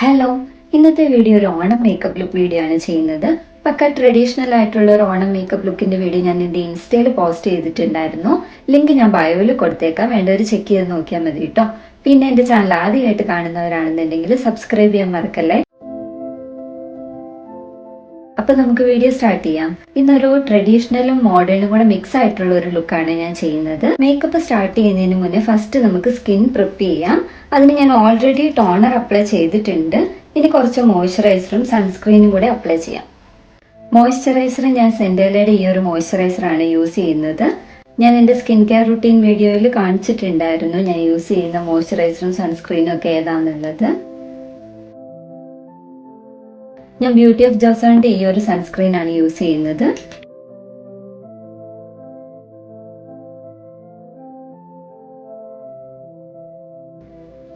Hello, ഇന്നത്തെ video ഒരു Onam makeup look video ആണ് ചെയ്യുന്നത്. പക്ക ട്രഡീഷണൽ ആയിട്ടുള്ള ഒരു ഓണം മേക്കപ്പ് ലുക്കിന്റെ വീഡിയോ ഞാൻ എൻ്റെ ഇൻസ്റ്റയിൽ പോസ്റ്റ് ചെയ്തിട്ടുണ്ടായിരുന്നു. ലിങ്ക് ഞാൻ ബയോയിൽ കൊടുത്തേക്കാം, വേണ്ടവർ ചെക്ക് ചെയ്ത് നോക്കിയാൽ മതി കേട്ടോ. പിന്നെ എൻ്റെ ചാനൽ ആദ്യമായിട്ട് കാണുന്നവരാണെന്നുണ്ടെങ്കിൽ സബ്സ്ക്രൈബ് ചെയ്യാൻ മറക്കല്ലേ. അപ്പൊ നമുക്ക് വീഡിയോ സ്റ്റാർട്ട് ചെയ്യാം. ഇന്നൊരു ട്രഡീഷണലും മോഡേണും കൂടെ മിക്സ് ആയിട്ടുള്ള ഒരു ലുക്കാണ് ഞാൻ ചെയ്യുന്നത്. മേക്കപ്പ് സ്റ്റാർട്ട് ചെയ്യുന്നതിന് മുന്നേ ഫസ്റ്റ് നമുക്ക് സ്കിൻ പ്രിപ്പ് ചെയ്യാം. അതിന് ഞാൻ ഓൾറെഡി ടോണർ അപ്ലൈ ചെയ്തിട്ടുണ്ട്. ഇനി കുറച്ച് മോയ്സ്ചറൈസറും സൺസ്ക്രീനും കൂടെ അപ്ലൈ ചെയ്യാം. മോയ്സ്ചറൈസർ ഞാൻ സെൻഡേലയുടെ ഈ ഒരു മോയ്സ്ചറൈസറാണ് യൂസ് ചെയ്യുന്നത്. ഞാൻ എൻ്റെ സ്കിൻ കെയർ റുട്ടീൻ വീഡിയോയിൽ കാണിച്ചിട്ടുണ്ടായിരുന്നു ഞാൻ യൂസ് ചെയ്യുന്ന മോയ്സ്ചറൈസറും സൺസ്ക്രീനും ഒക്കെ ഏതാണെന്നുള്ളത്. ഞാൻ ബ്യൂട്ടി ഓഫ് ജോസോണിന്റെ ഈ ഒരു സൺസ്ക്രീൻ ആണ് യൂസ് ചെയ്യുന്നത്.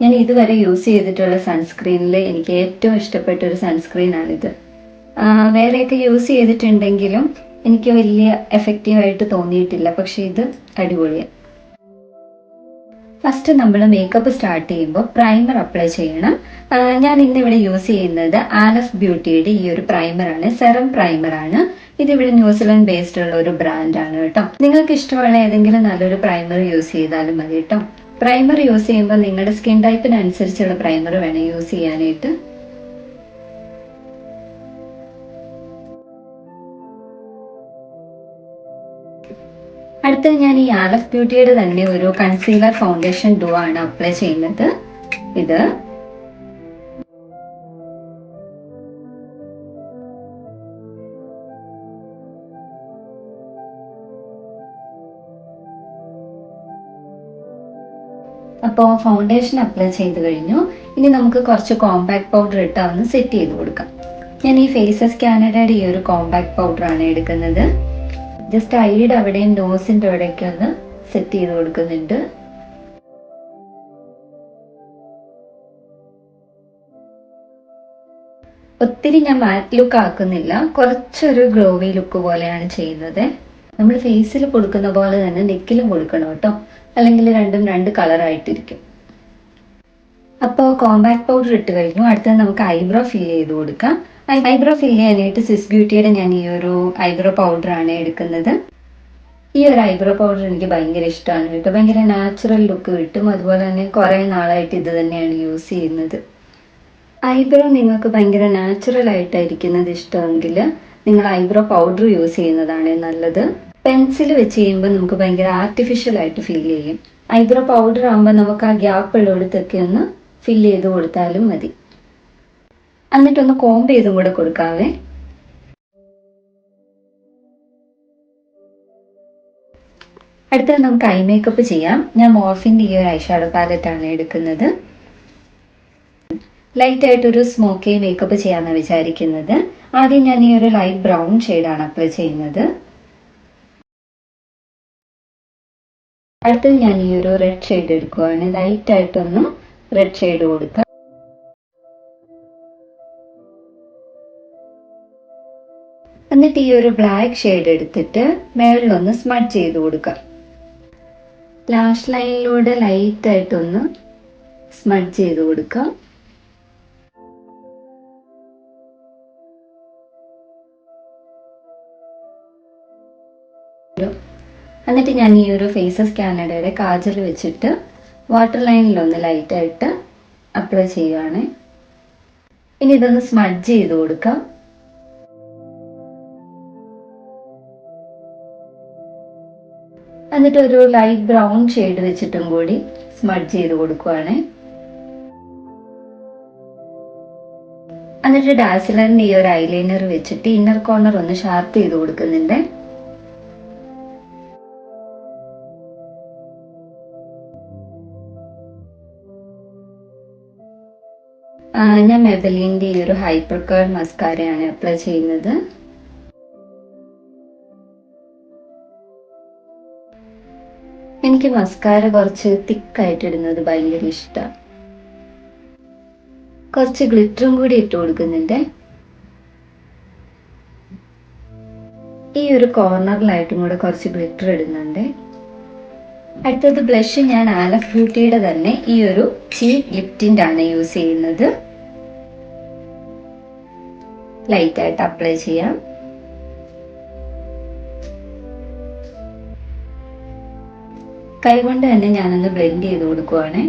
ഞാൻ ഇതുവരെ യൂസ് ചെയ്തിട്ടുള്ള സൺസ്ക്രീനിൽ എനിക്ക് ഏറ്റവും ഇഷ്ടപ്പെട്ട ഒരു സൺസ്ക്രീൻ ആണിത്. വേറെയൊക്കെ യൂസ് ചെയ്തിട്ടുണ്ടെങ്കിലും എനിക്ക് വലിയ എഫക്റ്റീവായിട്ട് തോന്നിയിട്ടില്ല, പക്ഷെ ഇത് അടിപൊളിയാണ്. ഫസ്റ്റ് നമ്മൾ മേക്കപ്പ് സ്റ്റാർട്ട് ചെയ്യുമ്പോൾ പ്രൈമർ അപ്ലൈ ചെയ്യണം. ഞാൻ ഇന്നിവിടെ യൂസ് ചെയ്യുന്നത് ആലഫ് ബ്യൂട്ടിയുടെ ഈ ഒരു പ്രൈമറാണ്, സെറം പ്രൈമറാണ്. ഇതിവിടെ ന്യൂസിലൻഡ് ബേസ്ഡ് ഉള്ള ഒരു ബ്രാൻഡാണ് കേട്ടോ. നിങ്ങൾക്ക് ഇഷ്ടമുള്ള ഏതെങ്കിലും നല്ലൊരു പ്രൈമർ യൂസ് ചെയ്താലും മതി കേട്ടോ. പ്രൈമർ യൂസ് ചെയ്യുമ്പോൾ നിങ്ങളുടെ സ്കിൻ ടൈപ്പിനനുസരിച്ചുള്ള പ്രൈമർ വേണം യൂസ് ചെയ്യാനായിട്ട്. അടുത്തത് ഞാൻ ഈ ആലഫ് ബ്യൂട്ടിയുടെ തന്നെ ഒരു കൺസീലർ ഫൗണ്ടേഷൻ ഡൂ ആണ് അപ്ലൈ ചെയ്യുന്നത്. ഇത് അപ്പോൾ ഫൗണ്ടേഷൻ അപ്ലൈ ചെയ്ത് കഴിഞ്ഞു. ഇനി നമുക്ക് കുറച്ച് കോമ്പാക്ട് പൗഡർ ഇട്ട് ഒന്ന് സെറ്റ് ചെയ്ത് കൊടുക്കാം. ഞാൻ ഈ ഫേസസ് കാനഡയുടെ ഈ ഒരു കോമ്പാക്ട് പൗഡർ ആണ് എടുക്കുന്നത്. ജസ്റ്റ് ഐയുടെ അവിടെയും നോസിന്റെ അവിടെയൊക്കെ ഒന്ന് സെറ്റ് ചെയ്ത് കൊടുക്കുന്നുണ്ട്. ഒത്തിരി ഞാൻ മാറ്റ് ലുക്ക് ആക്കുന്നില്ല, കുറച്ചൊരു ഗ്ലോവി ലുക്ക് പോലെയാണ് ചെയ്യുന്നത്. നമ്മൾ ഫേസിൽ കൊടുക്കുന്ന പോലെ തന്നെ നെക്കിലും കൊടുക്കണം കേട്ടോ, അല്ലെങ്കിൽ രണ്ടും രണ്ട് കളറായിട്ടിരിക്കും. അപ്പോൾ കോമ്പാക്ട് പൗഡർ ഇട്ട് കഴിഞ്ഞു. അടുത്തത് നമുക്ക് ഐബ്രോ ഫിൽ ചെയ്ത് കൊടുക്കാം. ഐബ്രോ ഫിൽ ചെയ്യാനായിട്ട് സ്വിസ് ബ്യൂട്ടിയുടെ ഞാൻ ഈ ഒരു ഐബ്രോ പൗഡർ ആണ് എടുക്കുന്നത്. ഈ ഒരു ഐബ്രോ പൗഡർ എനിക്ക് ഭയങ്കര ഇഷ്ടമാണ് കേട്ടോ. ഭയങ്കര നാച്ചുറൽ ലുക്ക് കിട്ടും. അതുപോലെ തന്നെ കുറേ നാളായിട്ട് ഇത് തന്നെയാണ് യൂസ് ചെയ്യുന്നത്. ഐബ്രോ നിങ്ങൾക്ക് ഭയങ്കര നാച്ചുറൽ ആയിട്ടായിരിക്കുന്നത് ഇഷ്ടമെങ്കിൽ നിങ്ങൾ ഐബ്രോ പൗഡർ യൂസ് ചെയ്യുന്നതാണ് നല്ലത്. പെൻസിൽ വെച്ച് ചെയ്യുമ്പോൾ നമുക്ക് ഭയങ്കര ആർട്ടിഫിഷ്യൽ ആയിട്ട് ഫീൽ ചെയ്യും. ഐബ്രോ പൗഡർ ആകുമ്പോൾ നമുക്ക് ആ ഗ്യാപ്പ് ഉള്ളിടത്തൊക്കെ ഒന്ന് ഫിൽ ചെയ്ത് കൊടുത്താലും മതി. എന്നിട്ടൊന്ന് കോംബ് ചെയ്തും കൂടെ കൊടുക്കാവേ. അടുത്തത് നമുക്ക് ഐ മേക്കപ്പ് ചെയ്യാം. ഞാൻ മോർഫിൻ്റെ ഈ ഒരു ഐഷാഡോ പാലറ്റ് ആണ് എടുക്കുന്നത്. ലൈറ്റ് ആയിട്ടൊരു സ്മോക്കി മേക്കപ്പ് ചെയ്യാമെന്നാണ് വിചാരിക്കുന്നത്. ആദ്യം ഞാൻ ഈ ഒരു ലൈറ്റ് ബ്രൗൺ ഷെയ്ഡാണ് അപ്ലൈ ചെയ്യുന്നത്. അടുത്തത് ഞാൻ ഈ ഒരു റെഡ് ഷെയ്ഡ് എടുക്കുകയാണ്. ലൈറ്റ് ആയിട്ടൊന്ന് റെഡ് ഷെയ്ഡ് കൊടുക്കുക. എന്നിട്ട് ഈ ഒരു ബ്ലാക്ക് ഷെയ്ഡ് എടുത്തിട്ട് മേളിലൊന്ന് സ്മഡ് ചെയ്ത് കൊടുക്കുക. ലാഷ് ലൈനിലൂടെ ലൈറ്റ് ആയിട്ടൊന്ന് സ്മഡ് ചെയ്ത് കൊടുക്കുക. എന്നിട്ട് ഞാൻ ഈ ഒരു ഫേസസ് കാനഡയുടെ കാജൽ വെച്ചിട്ട് വാട്ടർ ലൈനിലൊന്ന് ലൈറ്റ് ആയിട്ട് അപ്ലൈ ചെയ്യുകയാണ്. ഇനി ഇതൊന്ന് സ്മഡ് ചെയ്ത് കൊടുക്കാം. എന്നിട്ട് ഒരു ലൈറ്റ് ബ്രൗൺ ഷെയ്ഡ് വെച്ചിട്ടും കൂടി സ്മഡ് ചെയ്ത് കൊടുക്കുവാണ്. എന്നിട്ട് ഡാസിലറിന്റെ ഈ ഒരു ഐലൈനർ വെച്ചിട്ട് ഇന്നർ കോർണർ ഒന്ന് ഷാർപ്പ് ചെയ്ത് കൊടുക്കുന്നുണ്ട്. ഞാൻ മെബലിന്റെ ഈ ഒരു ഹൈപ്പർ കേൾ മസ്കാരയാണ് അപ്ലൈ ചെയ്യുന്നത്. എനിക്ക് മസ്കാര കുറച്ച് തിക്കായിട്ട് ഇടുന്നത് ഭയങ്കര ഇഷ്ടമാണ്. കുറച്ച് ഗ്ലിറ്ററും കൂടി ഇട്ട് കൊടുക്കുന്നുണ്ട്. ഈ ഒരു കോർണറിലായിട്ടും കൂടെ കുറച്ച് ഗ്ലിറ്റർ ഇടുന്നുണ്ട്. അടുത്തത് ബ്ലഷ് ഞാൻ ആലഫ് ബ്യൂട്ടിയുടെ തന്നെ ഈ ഒരു ചീക്ക് ലിപ് ടിന്റ് ആണ് യൂസ് ചെയ്യുന്നത്. ലൈറ്റായിട്ട് അപ്ലൈ ചെയ്യാം. കൈകൊണ്ട് തന്നെ ഞാനൊന്ന് ബ്ലെൻഡ് ചെയ്ത് കൊടുക്കുവാണേ.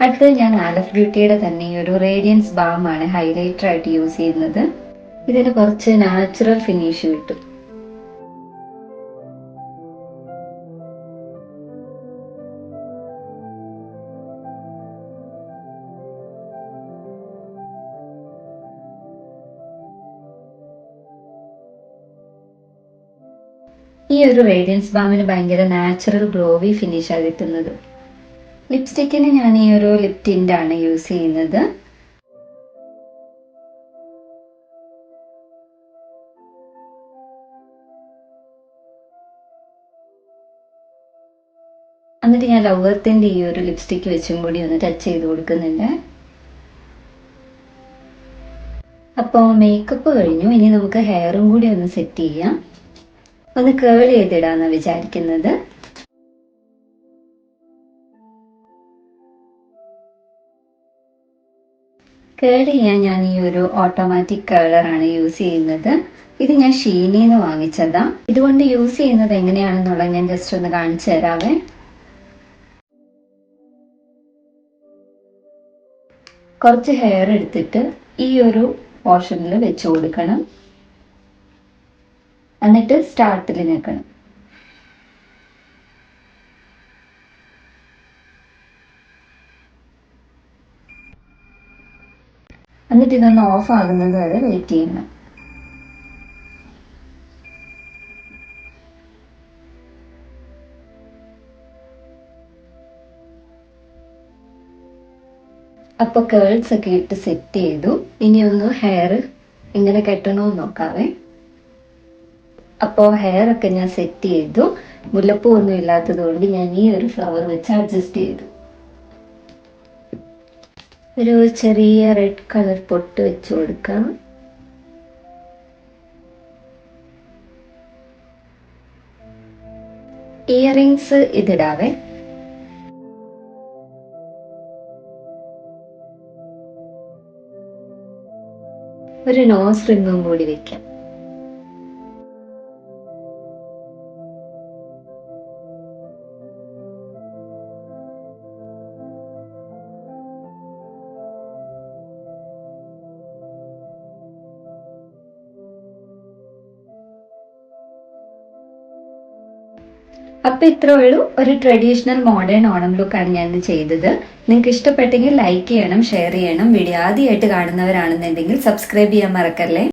അടുത്തത് ഞാൻ ആലഫ് ബ്യൂട്ടിയുടെ തന്നെ ഒരു റേഡിയൻസ് ബാം ആണ് ഹൈലൈറ്റർ ആയിട്ട് യൂസ് ചെയ്യുന്നത്. ഇതിന് കുറച്ച് നാച്ചുറൽ ഫിനിഷ് കിട്ടും. ഈ ഒരു റേഡിയൻസ് ബാമിന് ഭയങ്കര നാച്ചുറൽ ഗ്ലോവി ഫിനിഷാണ് കിട്ടുന്നത്. ലിപ്സ്റ്റിക്കിന് ഞാൻ ഈ ഒരു ലിപ് ടിന്റ് ആണ് യൂസ് ചെയ്യുന്നത്. എന്നിട്ട് ഞാൻ ലവ്വർത്തിന്റെ ഈ ഒരു ലിപ്സ്റ്റിക്ക് വെച്ചും കൂടി ഒന്ന് ടച്ച് ചെയ്ത് കൊടുക്കുന്നുണ്ട്. അപ്പോൾ മേക്കപ്പ് കഴിഞ്ഞു. ഇനി നമുക്ക് ഹെയറും കൂടി ഒന്ന് സെറ്റ് ചെയ്യാം. ഒന്ന് കേൾ ചെയ്തിടാന്നാണ് വിചാരിക്കുന്നത്. കേൾ ചെയ്യാൻ ഞാൻ ഈ ഒരു ഓട്ടോമാറ്റിക് കേളറാണ് യൂസ് ചെയ്യുന്നത്. ഇത് ഞാൻ ഷീനിന്ന് വാങ്ങിച്ചതാ. ഇതുകൊണ്ട് യൂസ് ചെയ്യുന്നത് എങ്ങനെയാണെന്നുള്ളത് ഞാൻ ജസ്റ്റ് ഒന്ന് കാണിച്ചു തരാവേ. കുറച്ച് ഹെയർ എടുത്തിട്ട് ഈ ഒരു പോർഷനിൽ വെച്ച് കൊടുക്കണം. എന്നിട്ട് സ്റ്റാർട്ടിൽ നിൽക്കണം. എന്നിട്ട് ഇതൊന്ന് ഓഫ് ആകുന്നത് വരെ വെയിറ്റ് ചെയ്യണം. അപ്പോൾ കേൾസ് ഒക്കെ ഇട്ട് സെറ്റ് ചെയ്തു. ഇനി ഒന്ന് ഹെയർ ഇങ്ങനെ കെട്ടണമെന്ന് നോക്കാവേ. അപ്പോൾ ഹെയർ ഒക്കെ ഞാൻ സെറ്റ് ചെയ്തു. മുല്ലപ്പൂ ഒന്നും ഇല്ലാത്തത് കൊണ്ട് ഞാൻ ഈ ഒരു ഫ്ലവർ വെച്ച് അഡ്ജസ്റ്റ് ചെയ്തു. ഒരു ചെറിയ റെഡ് കളർ പൊട്ട് വെച്ച് കൊടുക്കാം. ഇയറിങ്സ് ഇതിടാവേ. ഒരു നോസ് റിങ്ങും കൂടി വെക്കാം. അപ്പൊ ഇത്രേ ഉള്ളൂ. ഒരു ട്രഡീഷണൽ മോഡേൺ ഓണം ലുക്കാണ് ഞാൻ ചെയ്തത്. നിങ്ങൾക്ക് ഇഷ്ടപ്പെട്ടെങ്കിൽ ലൈക്ക് ചെയ്യണം, ഷെയർ ചെയ്യണം. വീഡിയോ ആദ്യമായിട്ട് കാണുന്നവരാണെന്നുണ്ടെങ്കിൽ സബ്സ്ക്രൈബ് ചെയ്യാൻ മറക്കല്ലേ.